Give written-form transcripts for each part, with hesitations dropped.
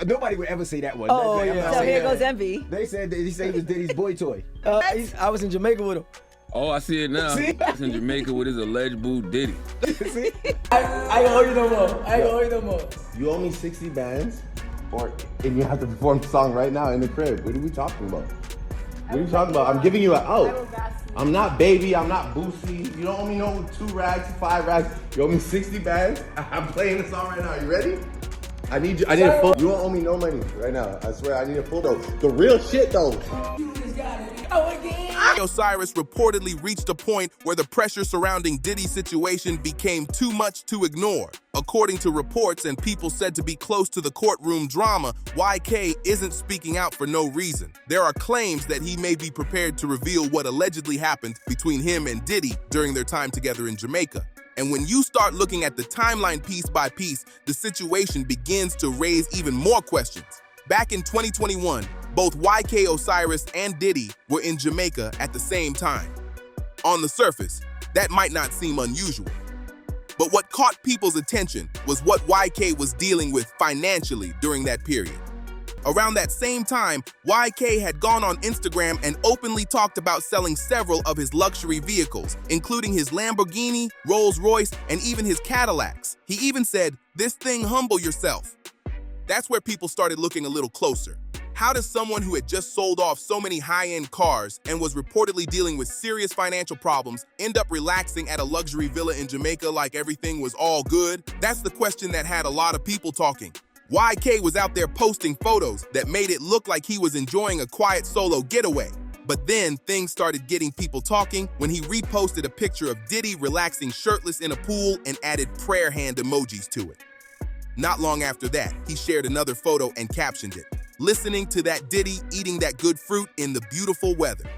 Nobody would ever say that one. Oh, yeah. So here goes envy. They said he was Diddy's boy toy. I was in Jamaica with him. Oh, I see it now. See? He's in Jamaica with his alleged boo Diddy. See? I ain't owe you no more. You owe me 60 bands, and you have to perform the song right now in the crib. What are we talking about? What are you talking about? I'm giving you an out. I'm not Baby. I'm not Boosie. You don't owe me no 2 rags, 5 rags. You owe me 60 bands. I'm playing the song right now. You ready? I need a full. You don't owe me no money right now. I swear, I need a full though. The real shit though. You just got it. Oh, again. Osiris reportedly reached a point where the pressure surrounding Diddy's situation became too much to ignore. According to reports and people said to be close to the courtroom drama, YK isn't speaking out for no reason. There are claims that he may be prepared to reveal what allegedly happened between him and Diddy during their time together in Jamaica. And when you start looking at the timeline piece by piece, the situation begins to raise even more questions. Back in 2021, both YK Osiris and Diddy were in Jamaica at the same time. On the surface, that might not seem unusual. But what caught people's attention was what YK was dealing with financially during that period. Around that same time, YK had gone on Instagram and openly talked about selling several of his luxury vehicles, including his Lamborghini, Rolls-Royce, and even his Cadillacs. He even said, "This thing humble yourself." That's where people started looking a little closer. How does someone who had just sold off so many high-end cars and was reportedly dealing with serious financial problems end up relaxing at a luxury villa in Jamaica like everything was all good? That's the question that had a lot of people talking. YK was out there posting photos that made it look like he was enjoying a quiet solo getaway. But then things started getting people talking when he reposted a picture of Diddy relaxing shirtless in a pool and added prayer hand emojis to it. Not long after that, he shared another photo and captioned it, "Listening to that Diddy eating that good fruit in the beautiful weather."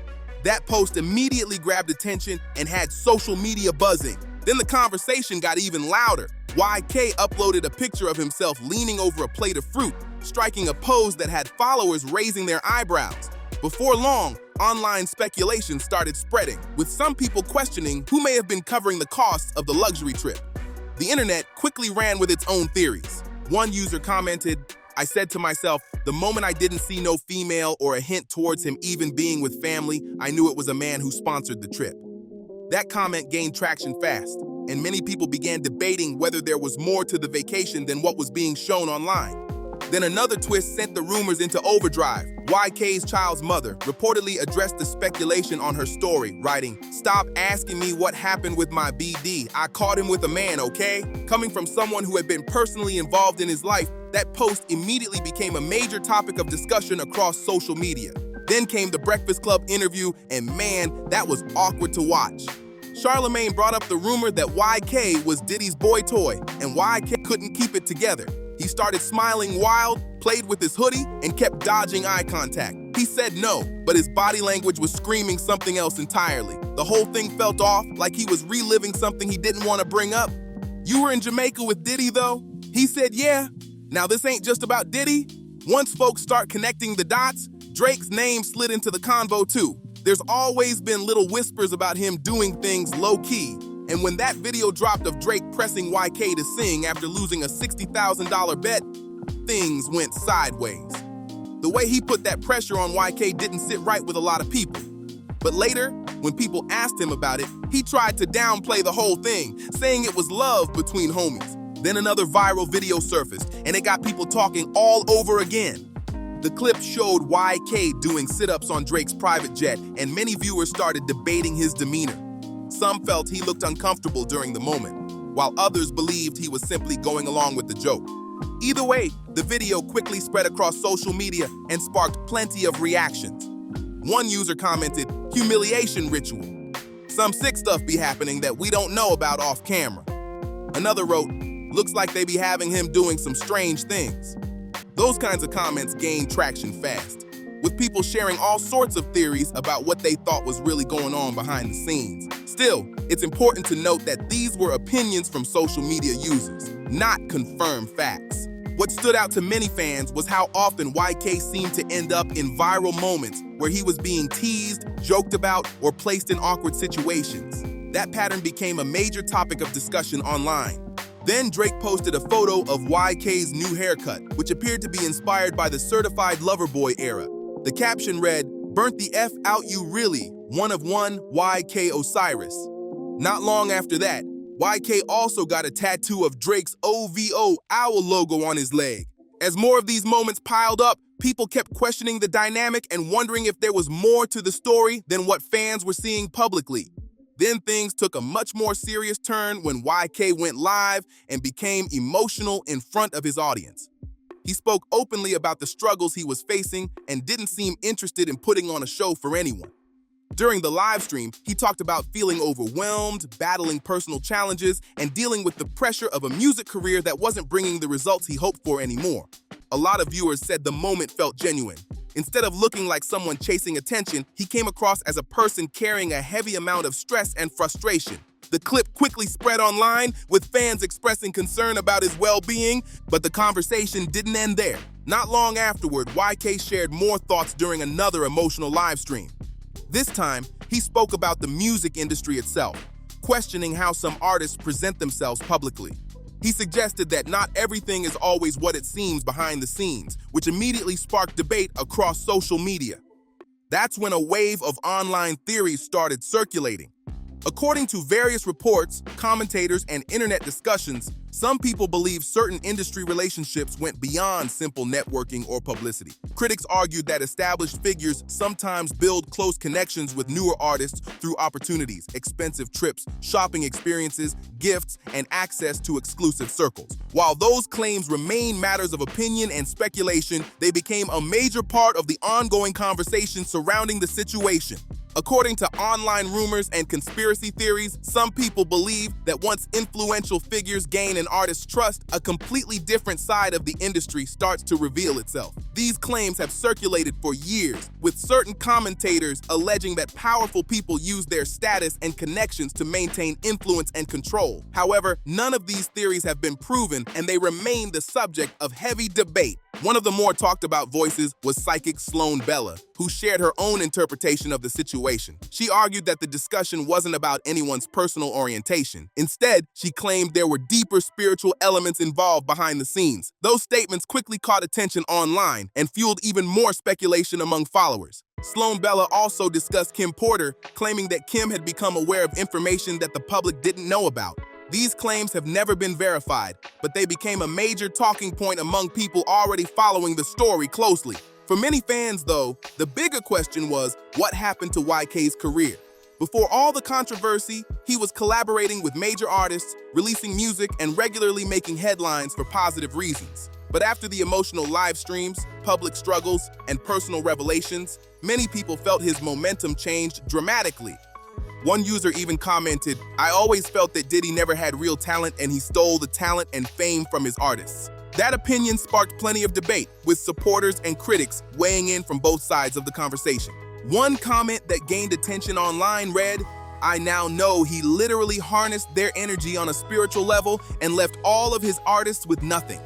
That post immediately grabbed attention and had social media buzzing. Then the conversation got even louder. YK uploaded a picture of himself leaning over a plate of fruit, striking a pose that had followers raising their eyebrows. Before long, online speculation started spreading, with some people questioning who may have been covering the costs of the luxury trip. The internet quickly ran with its own theories. One user commented, "I said to myself, the moment I didn't see no female or a hint towards him even being with family, I knew it was a man who sponsored the trip." That comment gained traction fast, and many people began debating whether there was more to the vacation than what was being shown online. Then another twist sent the rumors into overdrive. YK's child's mother reportedly addressed the speculation on her story, writing, "Stop asking me what happened with my BD. I caught him with a man, okay?" Coming from someone who had been personally involved in his life, that post immediately became a major topic of discussion across social media. Then came the Breakfast Club interview, and man, that was awkward to watch. Charlemagne brought up the rumor that YK was Diddy's boy toy, and YK couldn't keep it together. He started smiling wild, played with his hoodie, and kept dodging eye contact. He said no, but his body language was screaming something else entirely. The whole thing felt off, like he was reliving something he didn't want to bring up. "You were in Jamaica with Diddy, though?" He said, "Yeah." Now, this ain't just about Diddy. Once folks start connecting the dots, Drake's name slid into the convo too. There's always been little whispers about him doing things low-key. And when that video dropped of Drake pressing YK to sing after losing a $60,000 bet, things went sideways. The way he put that pressure on YK didn't sit right with a lot of people. But later, when people asked him about it, he tried to downplay the whole thing, saying it was love between homies. Then another viral video surfaced, and it got people talking all over again. The clip showed YK doing sit-ups on Drake's private jet, and many viewers started debating his demeanor. Some felt he looked uncomfortable during the moment, while others believed he was simply going along with the joke. Either way, the video quickly spread across social media and sparked plenty of reactions. One user commented, "Humiliation ritual. Some sick stuff be happening that we don't know about off camera." Another wrote, "Looks like they be having him doing some strange things." Those kinds of comments gained traction fast, with people sharing all sorts of theories about what they thought was really going on behind the scenes. Still, it's important to note that these were opinions from social media users, not confirmed facts. What stood out to many fans was how often YK seemed to end up in viral moments where he was being teased, joked about, or placed in awkward situations. That pattern became a major topic of discussion online. Then Drake posted a photo of YK's new haircut, which appeared to be inspired by the certified lover boy era. The caption read, "Burnt the F out you really, one of one, YK Osiris." Not long after that, YK also got a tattoo of Drake's OVO owl logo on his leg. As more of these moments piled up, people kept questioning the dynamic and wondering if there was more to the story than what fans were seeing publicly. Then things took a much more serious turn when YK went live and became emotional in front of his audience. He spoke openly about the struggles he was facing and didn't seem interested in putting on a show for anyone. During the live stream, he talked about feeling overwhelmed, battling personal challenges, and dealing with the pressure of a music career that wasn't bringing the results he hoped for anymore. A lot of viewers said the moment felt genuine. Instead of looking like someone chasing attention, he came across as a person carrying a heavy amount of stress and frustration. The clip quickly spread online, with fans expressing concern about his well-being, but the conversation didn't end there. Not long afterward, YK shared more thoughts during another emotional live stream. This time, he spoke about the music industry itself, questioning how some artists present themselves publicly. He suggested that not everything is always what it seems behind the scenes, which immediately sparked debate across social media. That's when a wave of online theories started circulating. According to various reports, commentators, and internet discussions, some people believe certain industry relationships went beyond simple networking or publicity. Critics argued that established figures sometimes build close connections with newer artists through opportunities, expensive trips, shopping experiences, gifts, and access to exclusive circles. While those claims remain matters of opinion and speculation, they became a major part of the ongoing conversation surrounding the situation. According to online rumors and conspiracy theories, some people believe that once influential figures gain an artist's trust, a completely different side of the industry starts to reveal itself. These claims have circulated for years, with certain commentators alleging that powerful people use their status and connections to maintain influence and control. However, none of these theories have been proven, and they remain the subject of heavy debate. One of the more talked about voices was psychic Sloan Bella, who shared her own interpretation of the situation. She argued that the discussion wasn't about anyone's personal orientation. Instead, she claimed there were deeper spiritual elements involved behind the scenes. Those statements quickly caught attention online and fueled even more speculation among followers. Sloan Bella also discussed Kim Porter, claiming that Kim had become aware of information that the public didn't know about. These claims have never been verified, but they became a major talking point among people already following the story closely. For many fans, though, the bigger question was, what happened to YK's career? Before all the controversy, he was collaborating with major artists, releasing music, and regularly making headlines for positive reasons. But after the emotional live streams, public struggles, and personal revelations, many people felt his momentum changed dramatically. One user even commented, "I always felt that Diddy never had real talent and he stole the talent and fame from his artists." That opinion sparked plenty of debate, with supporters and critics weighing in from both sides of the conversation. One comment that gained attention online read, "I now know he literally harnessed their energy on a spiritual level and left all of his artists with nothing."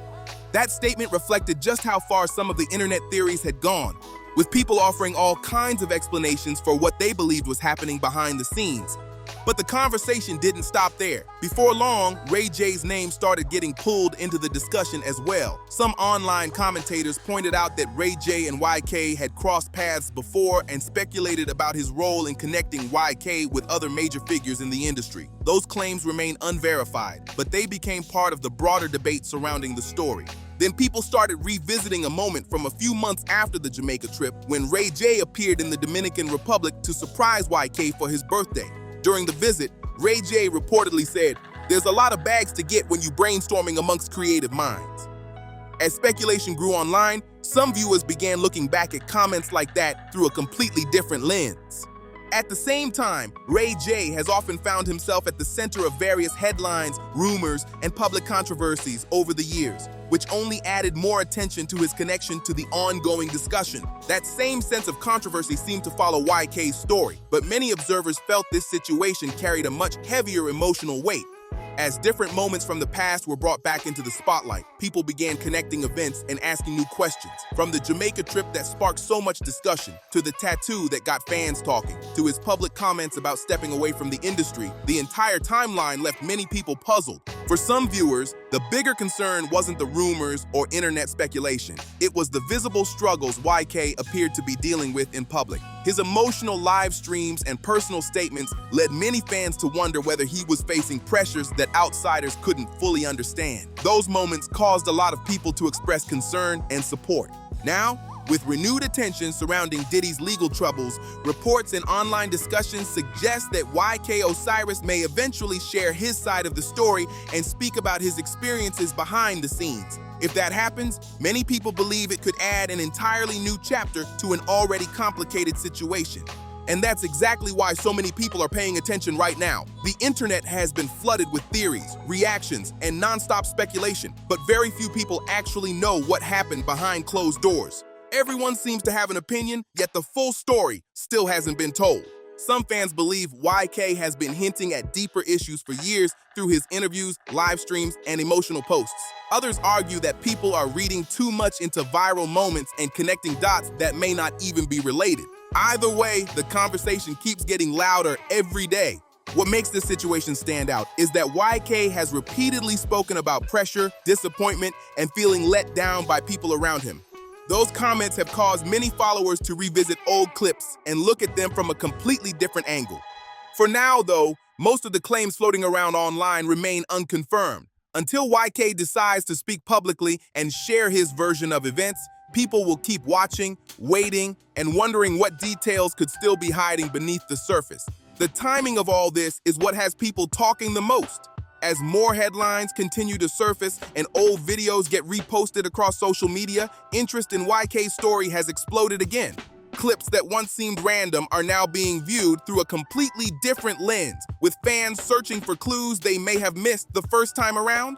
That statement reflected just how far some of the internet theories had gone, with people offering all kinds of explanations for what they believed was happening behind the scenes. But the conversation didn't stop there. Before long, Ray J's name started getting pulled into the discussion as well. Some online commentators pointed out that Ray J and YK had crossed paths before and speculated about his role in connecting YK with other major figures in the industry. Those claims remain unverified, but they became part of the broader debate surrounding the story. Then people started revisiting a moment from a few months after the Jamaica trip when Ray J appeared in the Dominican Republic to surprise YK for his birthday. During the visit, Ray J reportedly said, "There's a lot of bags to get when you brainstorming amongst creative minds." As speculation grew online, some viewers began looking back at comments like that through a completely different lens. At the same time, Ray J has often found himself at the center of various headlines, rumors, and public controversies over the years, which only added more attention to his connection to the ongoing discussion. That same sense of controversy seemed to follow YK's story, but many observers felt this situation carried a much heavier emotional weight. As different moments from the past were brought back into the spotlight, people began connecting events and asking new questions. From the Jamaica trip that sparked so much discussion, to the tattoo that got fans talking, to his public comments about stepping away from the industry, the entire timeline left many people puzzled. For some viewers, the bigger concern wasn't the rumors or internet speculation. It was the visible struggles YK appeared to be dealing with in public. His emotional live streams and personal statements led many fans to wonder whether he was facing pressures that outsiders couldn't fully understand. Those moments caused a lot of people to express concern and support. Now, with renewed attention surrounding Diddy's legal troubles, reports and online discussions suggest that YK Osiris may eventually share his side of the story and speak about his experiences behind the scenes. If that happens, many people believe it could add an entirely new chapter to an already complicated situation. And that's exactly why so many people are paying attention right now. The internet has been flooded with theories, reactions, and non-stop speculation, but very few people actually know what happened behind closed doors. Everyone seems to have an opinion, yet the full story still hasn't been told. Some fans believe YK has been hinting at deeper issues for years through his interviews, live streams, and emotional posts. Others argue that people are reading too much into viral moments and connecting dots that may not even be related. Either way, the conversation keeps getting louder every day. What makes this situation stand out is that YK has repeatedly spoken about pressure, disappointment, and feeling let down by people around him. Those comments have caused many followers to revisit old clips and look at them from a completely different angle. For now, though, most of the claims floating around online remain unconfirmed. Until YK decides to speak publicly and share his version of events, people will keep watching, waiting, and wondering what details could still be hiding beneath the surface. The timing of all this is what has people talking the most. As more headlines continue to surface and old videos get reposted across social media, interest in YK's story has exploded again. Clips that once seemed random are now being viewed through a completely different lens, with fans searching for clues they may have missed the first time around.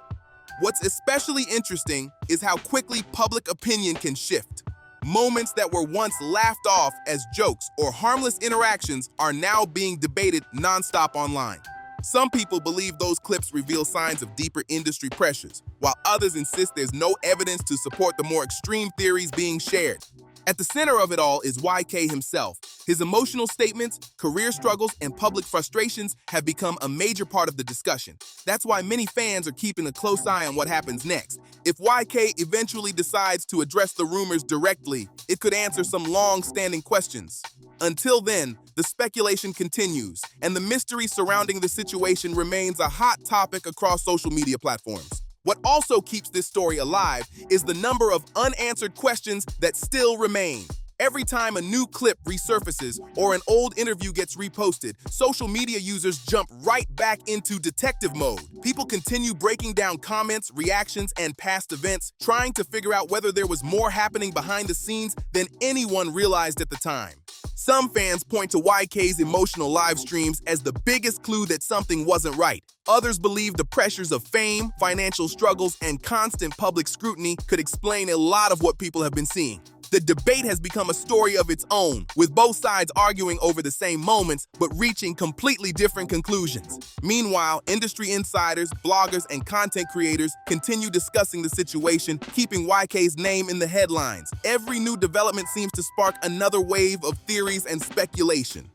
What's especially interesting is how quickly public opinion can shift. Moments that were once laughed off as jokes or harmless interactions are now being debated nonstop online. Some people believe those clips reveal signs of deeper industry pressures, while others insist there's no evidence to support the more extreme theories being shared. At the center of it all is YK himself. His emotional statements, career struggles, and public frustrations have become a major part of the discussion. That's why many fans are keeping a close eye on what happens next. If YK eventually decides to address the rumors directly, it could answer some long-standing questions. Until then, the speculation continues, and the mystery surrounding the situation remains a hot topic across social media platforms. What also keeps this story alive is the number of unanswered questions that still remain. Every time a new clip resurfaces or an old interview gets reposted, social media users jump right back into detective mode. People continue breaking down comments, reactions, and past events, trying to figure out whether there was more happening behind the scenes than anyone realized at the time. Some fans point to YK's emotional live streams as the biggest clue that something wasn't right. Others believe the pressures of fame, financial struggles, and constant public scrutiny could explain a lot of what people have been seeing. The debate has become a story of its own, with both sides arguing over the same moments but reaching completely different conclusions. Meanwhile, industry insiders, bloggers, and content creators continue discussing the situation, keeping YK's name in the headlines. Every new development seems to spark another wave of theories and speculation.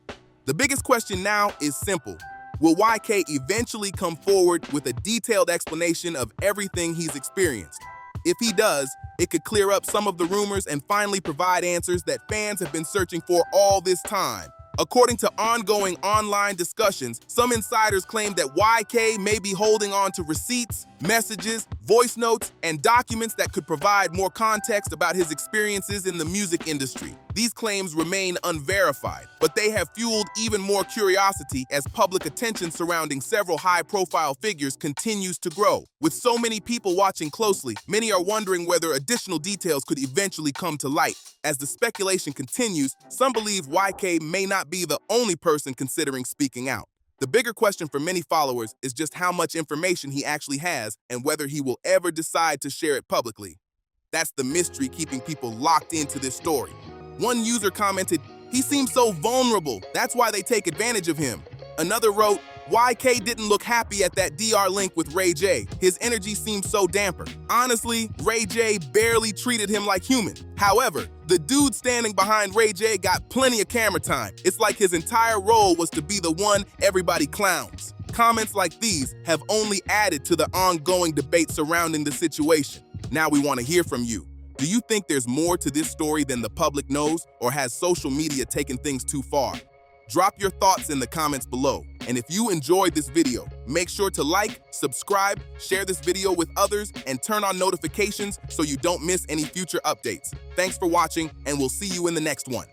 The biggest question now is simple. Will YK eventually come forward with a detailed explanation of everything he's experienced? If he does, it could clear up some of the rumors and finally provide answers that fans have been searching for all this time. According to ongoing online discussions, some insiders claim that YK may be holding on to receipts, messages, voice notes, and documents that could provide more context about his experiences in the music industry. These claims remain unverified, but they have fueled even more curiosity as public attention surrounding several high-profile figures continues to grow. With so many people watching closely, many are wondering whether additional details could eventually come to light. As the speculation continues, some believe YK may not be the only person considering speaking out. The bigger question for many followers is just how much information he actually has and whether he will ever decide to share it publicly. That's the mystery keeping people locked into this story. One user commented, "He seems so vulnerable, that's why they take advantage of him." Another wrote, "YK didn't look happy at that DR link with Ray J. His energy seemed so damper. Honestly, Ray J barely treated him like human." However, the dude standing behind Ray J got plenty of camera time. It's like his entire role was to be the one everybody clowns. Comments like these have only added to the ongoing debate surrounding the situation. Now we want to hear from you. Do you think there's more to this story than the public knows, or has social media taken things too far? Drop your thoughts in the comments below. And if you enjoyed this video, make sure to like, subscribe, share this video with others, and turn on notifications so you don't miss any future updates. Thanks for watching, and we'll see you in the next one.